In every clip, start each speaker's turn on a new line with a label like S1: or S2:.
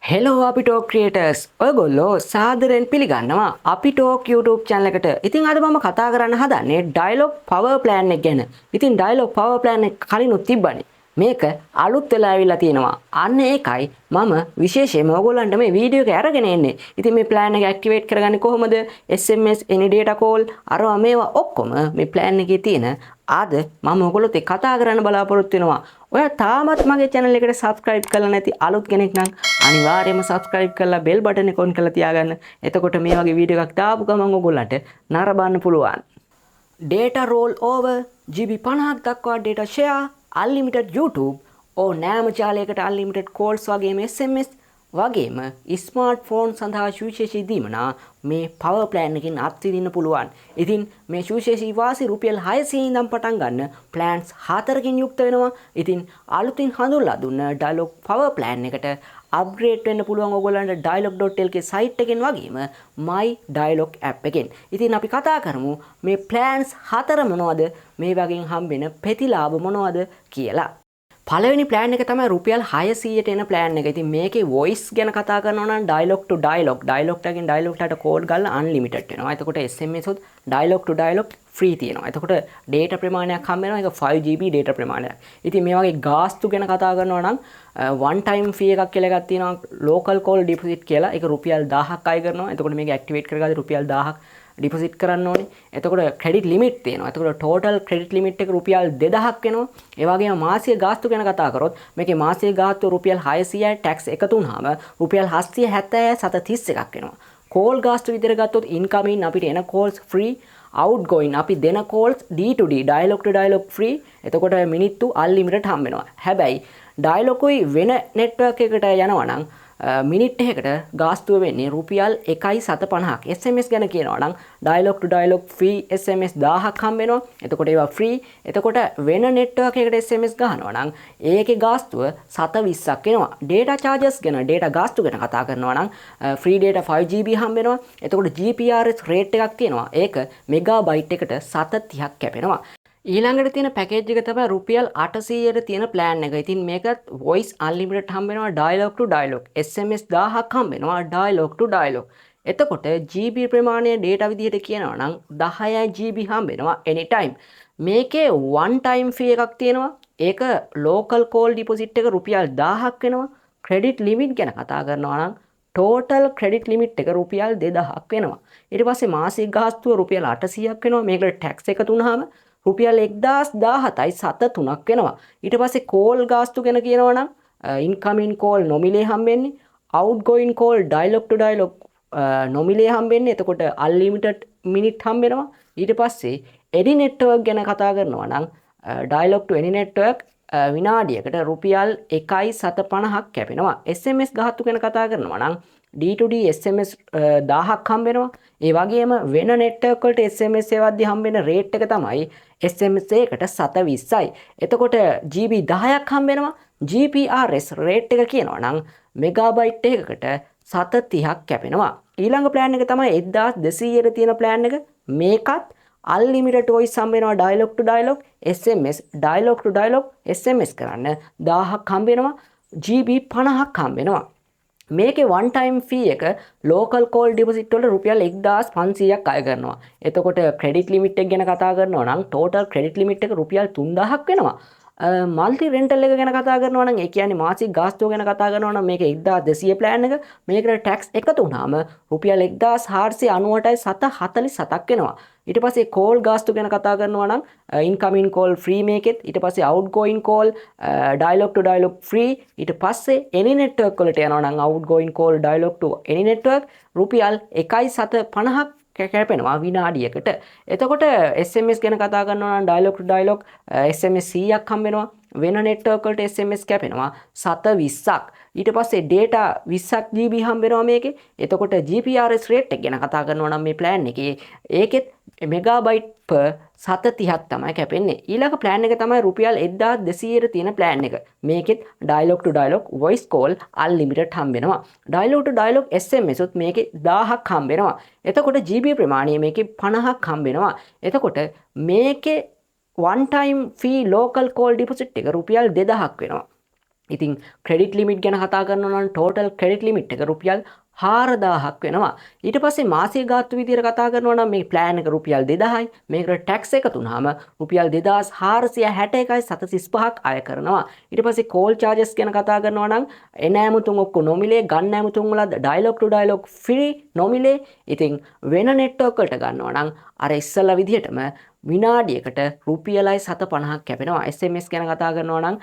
S1: Hello අපි talk creators ඔයගොල්ලෝ සාදරයෙන් පිළිගන්නවා අපි ටෝක් YouTube channel එකට. ඉතින් අද මම කතා කරන්න හදන්නේ Dialog Power Plan එක ගැන. ඉතින් Dialog Power Plan එක කලිනුත් තිබ්බනේ. මේක අලුත් වෙලා ඇවිල්ලා තියෙනවා. අන්න ඒකයි මම විශේෂයෙන්ම ඔයගොල්ලන්ට මේ වීඩියෝ එක අරගෙන එන්නේ. ඉතින් මේ plan එක ඇක්ටිවේට් කරගන්නේ කොහොමද? SMS any data call අරවා මේවා ඔක්කොම මේ plan එකේ තියෙන අද මම ඔයගොල්ලොත් එක්ක කතා කරන්න බලාපොරොත්තු වෙනවා. ඔයා තාමත් මගේ channel එකට subscribe කරලා නැති අලුත් කෙනෙක් නම් අනිවාර්යයෙන්ම subscribe කරලා bell button එක on කරලා තියාගන්න. එතකොට මේ වගේ වීඩියෝ එකක් දාපු ගමන් ඔයගොල්ලන්ට නරඹන්න පුළුවන්. Data roll over GB 50ක් දක්වා data share unlimited YouTube ඕ නෑම ජාලයකට unlimited calls වගේම SMS වගේම ස්මාර්ට්ෆෝන් සඳහා සුවිශේෂී දීමනා මේ power plan එකකින් අත්විඳින්න පුළුවන්. ඉතින් මේ සුවිශේෂී වාසි රුපියල් 600 ඉඳන් පටන් ගන්න plans 4කින් යුක්ත වෙනවා. ඉතින් අලුතින් හඳුන්ලා දුන්න Dialog Power Plan එකට අප්ග්‍රේඩ් වෙන්න පුළුවන් ඔයගොල්ලන්ට dialog.lk site එකෙන් වගේම my dialog app එකෙන්. ඉතින් අපි කතා කරමු මේ plans 4 මොනවද, මේ වගේ හම්බෙන ප්‍රතිලාභ මොනවද කියලා. පළවෙනි plan එක තමයි රුපියල් 600ට එන plan එක. ඉතින් මේකේ voice ගැන කතා කරනවා නම් dialog to dialog එකෙන් dialog ට call ගාලා unlimited වෙනවා. එතකොට SMS උත් dialog to dialog free තියෙනවා. එතකොට data ප්‍රමාණයක් හම්බ වෙනවා. ඒක 5GB data ප්‍රමාණයක්. ඉතින් මේ වගේ ගාස්තු ගැන කතා කරනවා නම් one time fee එකක් කියලා එකක් තියෙනවා local call deposit කියලා. ඒක රුපියල් 1000ක් අය කරනවා. එතකොට මේක activate කරගාලා රුපියල් 1000ක් ඩිපොසිට් කරන්න ඕනේ. එතකොට ක්‍රෙඩිට් ලිමිට් තියෙනවා. එතකොට ටෝටල් ක්‍රෙඩිට් ලිමිට් එක රුපියල් 2000ක් වෙනවා. ඒ වගේම මාසික ගාස්තු ගැන කතා කරොත් මේකේ මාසික ගාස්තුව රුපියල් 600යි ටැක්ස් එකතු වුනහම රුපියල් 770යි 731ක් වෙනවා. කෝල් ගාස්තු විදිහට ගත්තොත් ඉන්කමින් අපිට එන කෝල්ස් ෆ්‍රී, outgoing අපි දෙන calls D2D dialog to dialog free. එතකොට මිනිත්තු unlimited හම්බ වෙනවා. හැබැයි dialog උයි වෙන network එකකට යනවා නම් මිනිට් එකකට ගාස්තුව වෙන්නේ රුපියල් 1.750ක්. SMS ගැන කියනවා නම් dialog to dialog free SMS 1000ක් හම්බ වෙනවා. එතකොට ඒවා free. එතකොට වෙන network එකකට SMS ගහනවා නම් ඒකේ ගාස්තුව 720ක් එනවා. data charges ගැන data ගාස්තු ගැන කතා කරනවා නම් free data 5GB හම්බ වෙනවා. එතකොට GPRS rate එකක් තියෙනවා. ඒක මෙගාබයිට් එකට 730ක් කැපෙනවා. ඊළඟට තියෙන පැකේජ් එක තමයි රුපියල් 800ට තියෙන plan එක. ඉතින් මේකත් voice unlimited හම්බ වෙනවා dialog to dialog. SMS 1000ක් හම්බ වෙනවා dialog to dialog. එතකොට GB ප්‍රමාණය data විදිහට කියනවා නම් 10GB හම්බ වෙනවා anytime. මේකේ one time fee එකක් තියෙනවා. ඒක local call deposit එක රුපියල් 1000ක් වෙනවා. credit limit ගැන කතා කරනවා නම් total credit limit එක රුපියල් 2000ක් වෙනවා. ඊට පස්සේ මාසික ගාස්තුව රුපියල් 800ක් වෙනවා. මේකට tax එකතු වුනහම රුපියල් 1017යි 73ක් වෙනවා. ඊට පස්සේ කෝල් ගාස්තු ගැන කියනවා නම් ඉන්කමින් කෝල් නොමිලේ හම්බෙන්නේ, outgoing call dialog to dialog නොමිලේ හම්බෙන්නේ. එතකොට unlimited මිනිත් හම්බෙනවා. ඊට පස්සේ any network ගැන කතා කරනවා නම් dialog to any network විනාඩියකට රුපියල් 1.750ක් කැපෙනවා. SMS ගාස්තු ගැන කතා කරනවා නම් D2D SMS 1000ක් හම්බ වෙනවා. ඒ වගේම වෙන network වලට SMS එකවද්දී හම්බ වෙන rate එක තමයි SMS එකකට 720යි. එතකොට GB 10ක් හම්බ වෙනවා. GPRS rate එක කියනවා නම් මෙගාබයිට් එකකට 730ක් කැපෙනවා. ඊළඟ plan එක තමයි 1200ට තියෙන plan එක. මේකත් unlimited voice හම්බ වෙනවා dialog to dialog, SMS dialog to dialog SMS කරන්න 1000ක් හම්බ වෙනවා. GB 50ක් හම්බ වෙනවා. මේකේ one time fee එක local call deposit වල රුපියල් 1500ක් අය කරනවා. එතකොට credit limit එක ගැන කතා කරනවා නම් total credit limit එක රුපියල් 3000ක් වෙනවා. multi rental එක ගැන කතා කරනවා නම් ඒ කියන්නේ මාසික ගාස්තුව ගැන කතා කරනවා නම් මේක 1200 plan එක. මේකට tax එකතු වුනහම රුපියල් 1498යි 747ක් වෙනවා. ඊට පස්සේ call ගාස්තු ගැන කතා කරනවා නම් incoming call free මේකෙත්, ඊට පස්සේ outgoing call dialog to dialog free, ඊට පස්සේ any network වලට යනවා නම් outgoing call dialog to any network රුපියල් 1.750ක් කැපෙනවා විනාඩියකට. එතකොට SMS ගැන කතා කරනවා නම් dialog to dialog SMS 100ක් හම්බ වෙනවා. වෙන network වලට SMS කැපෙනවා 720ක්. ඊට පස්සේ data 20ක් GB හම්බ වෙනවා මේකේ. එතකොට GPRS rate එක ගැන කතා කරනවා නම් මේ plan එකේ ඒකෙත් megabyte per 730ක් තමයි කැපෙන්නේ. ඊළඟ plan එක තමයි රුපියල් 1200ට තියෙන plan එක. මේකෙත් dialog to dialog voice call unlimited හම්බ වෙනවා. dialog to dialog SMS උත් මේකේ 1000ක් හම්බ වෙනවා. එතකොට GB ප්‍රමාණය මේකේ 50ක් හම්බ වෙනවා. එතකොට මේකේ one time fee local call deposit එක රුපියල් 2000ක් වෙනවා. ඉතින් ක්‍රෙඩිට් ලිමිට් ගැන කතා කරනවා නම් ටෝටල් ක්‍රෙඩිට් ලිමිට් එක රුපියල් 4000ක් වෙනවා. ඊට පස්සේ මාසික ගාස්තු විදියට කතා කරනවා නම් මේ ප්ලෑන් එක රුපියල් 2000යි. මේකට ටැක්ස් එකතු වුනහම රුපියල් 2461.735ක් අය කරනවා. ඊට පස්සේ කෝල් චාර්ජස් ගැන කතා කරනවා නම් එන ඇමුතුම් ඔක්කොම නොමිලේ, ගන්න ඇමුතුම් වල ඩයලොග් ටු ඩයලොග් ෆ්‍රී නොමිලේ. ඉතින් වෙන නෙට්වර්ක් වලට ගන්නවා නම් අර ඉස්සෙල්ලා විදිහටම විනාඩියකට රුපියලයි 750ක් කැපෙනවා. SMS ගැන කතා කරනවා නම්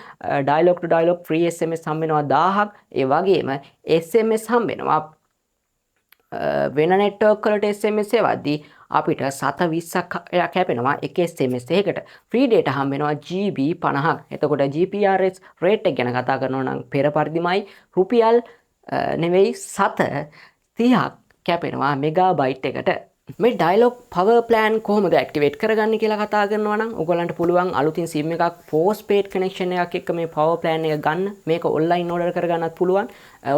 S1: ඩයලොග් ටු ඩයලොග් ෆ්‍රී SMS හම්බ වෙනවා 1000ක්. ඒ වගේම SMS හම්බ වෙනවා වෙන නෙට්වර්ක් වලට SMS එවද්දී අපිට 720ක් කැපෙනවා එක SMS එකකට. ෆ්‍රී ඩේටා හම්බ වෙනවා GB 50ක්. එතකොට GPRS රේට් එක ගැන කතා කරනවා නම් පෙර පරිදිමයි රුපියල් 730ක් කැපෙනවා මෙගාබයිට් එකට. මේ ඩයලොග් පවර් ප්ලෑන් කොහොමද ඇක්ටිවේට් කරගන්නේ කියලා කතා කරනවා නම් ඔයගොල්ලන්ට පුළුවන් අලුතින් සිම් එකක් පෝස්ට්පේඩ් කනෙක්ෂන් එකක් එක්ක මේ පවර් ප්ලෑන් එක ගන්න. මේක ඔන්ලයින් ඕඩර් කරගන්නත් පුළුවන්.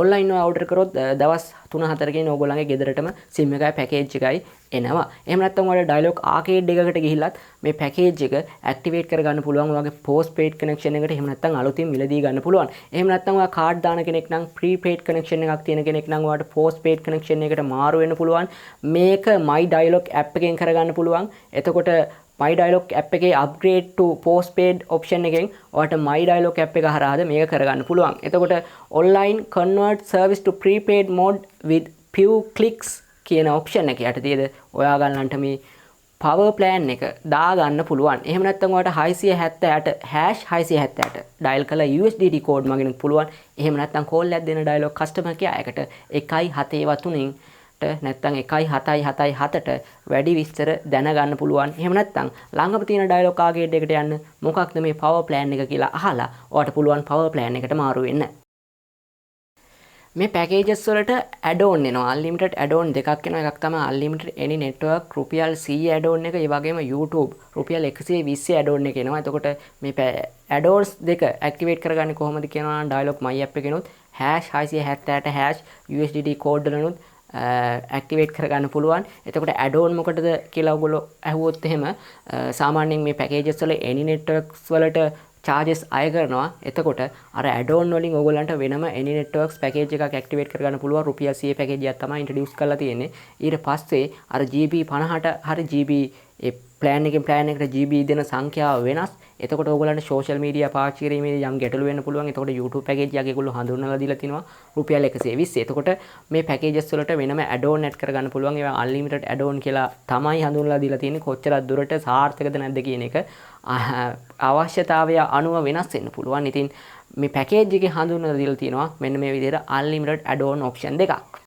S1: ඔන්ලයින් ඕඩර් කරොත් දවස් 3-4කින් ඔයගොල්ලන්ගේ ගෙදරටම සිම් එකයි පැකේජ් එකයි එනවා. එහෙම නැත්නම් ඔයාලා ඩයලොග් ආකේඩ් එකකට ගිහිල්ලත් මේ පැකේජ් එක ඇක්ටිවේට් කරගන්න පුළුවන්. ඔයාගේ පෝස්ට්පේඩ් කනෙක්ෂන් එකට එහෙම නැත්නම් අලුතින් මිලදී ගන්න පුළුවන්. එහෙම නැත්නම් ඔයා කාඩ් දාන කෙනෙක් නම් ප්‍රීපේඩ් කනෙක්ෂන් එකක් තියෙන කෙනෙක් නම් ඔයාට පෝස්ට්පේඩ් කනෙක්ෂන් එකට මාරු වෙන්න පුළුවන්. මේක My Dialog app එකෙන් කරගන්න පුළුවන්. එතකොට My Dialog app එකේ upgrade to postpaid option එකෙන් ඔයාලට My Dialog app එක හරහාද මේක කරගන්න පුළුවන්. එතකොට online convert service to prepaid mode with few clicks කියන option එක යටතේද ඔයා ගන්නන්ට මේ power plan එක දාගන්න පුළුවන්. එහෙම නැත්නම් ඔයාලට 678 dial කළ USDT code මගින් පුළුවන්. එහෙම නැත්නම් call එකක් දෙන Dialog customer care එකට 173 නැත්නම් 1777ට වැඩි විස්තර දැනගන්න පුළුවන්. එහෙම නැත්නම් ළඟම තියෙන ඩයලොග් ආකේඩ් එකට යන්න මොකක්ද මේ පවර් ප්ලෑන් එක කියලා අහලා ඔයාලට පුළුවන් පවර් ප්ලෑන් එකට මාරු වෙන්න. මේ පැකේජස් වලට ඇඩ් ඔන් එනවා. අන්ලිමිටඩ් ඇඩ් ඔන් දෙකක් එනවා. එකක් තමයි අන්ලිමිටඩ් any network රුපියල් 100 ඇඩ් ඔන් එක. ඒ වගේම YouTube රුපියල් 120 ඇඩ් ඔන් එක එනවා. එතකොට මේ ඇඩ් ඔන්ස් දෙක ඇක්ටිවේට් කරගන්නේ කොහොමද කියනවා නම් ඩයලොග් my app එකේනොත් #678# USDT කෝඩ් වලනොත් ඇක්ටිවේට් කරගන්න පුළුවන්. එතකොට ඇඩ් ඔන් මොකටද කියලා ඔයගොල්ලෝ අහුවොත් එහෙම සාමාන්‍යයෙන් මේ පැකේජස් වල any networks වලට charges අය කරනවා. එතකොට අර ඇඩ් ඔන් වලින් ඔයගොල්ලන්ට වෙනම any networks පැකේජ් එකක් ඇක්ටිවේට් කරගන්න පුළුවන්. රුපියල් 100 පැකේජ් එකක් තමයි ඉන්ට්‍රොඩියුස් කරලා තියෙන්නේ. ඊට පස්සේ අර GB 50ට හරි GB ඒ ප්ලෑන් එකෙන් ප්ලෑන් එකට GB දෙන සංඛ්‍යාව වෙනස්. එතකොට ඔයගොල්ලන්ට සෝෂල් මීඩියා පාවිච්චි කිරීමේදී යම් ගැටලු වෙන්න පුළුවන්. එතකොට YouTube පැකේජ් එකක් ඒගොල්ලෝ හඳුන්වලා දීලා තිනවා රුපියල් 120. එතකොට මේ පැකේජස් වලට වෙනම ඇඩ් ඔන් ඇඩ් කරගන්න පුළුවන්. ඒවා අන්ලිමිටඩ් ඇඩ් ඔන් කියලා තමයි හඳුන්වලා දීලා තියෙන්නේ. කොච්චරක් දුරට සාර්ථකද නැද්ද කියන එක අවශ්‍යතාවය අනුව වෙනස් වෙන්න පුළුවන්. ඉතින් මේ පැකේජ් එකේ හඳුන්වලා දීලා තියෙනවා මෙන්න මේ විදිහට අන්ලිමිටඩ් ඇඩ් ඔන් ඔප්ෂන් දෙකක්.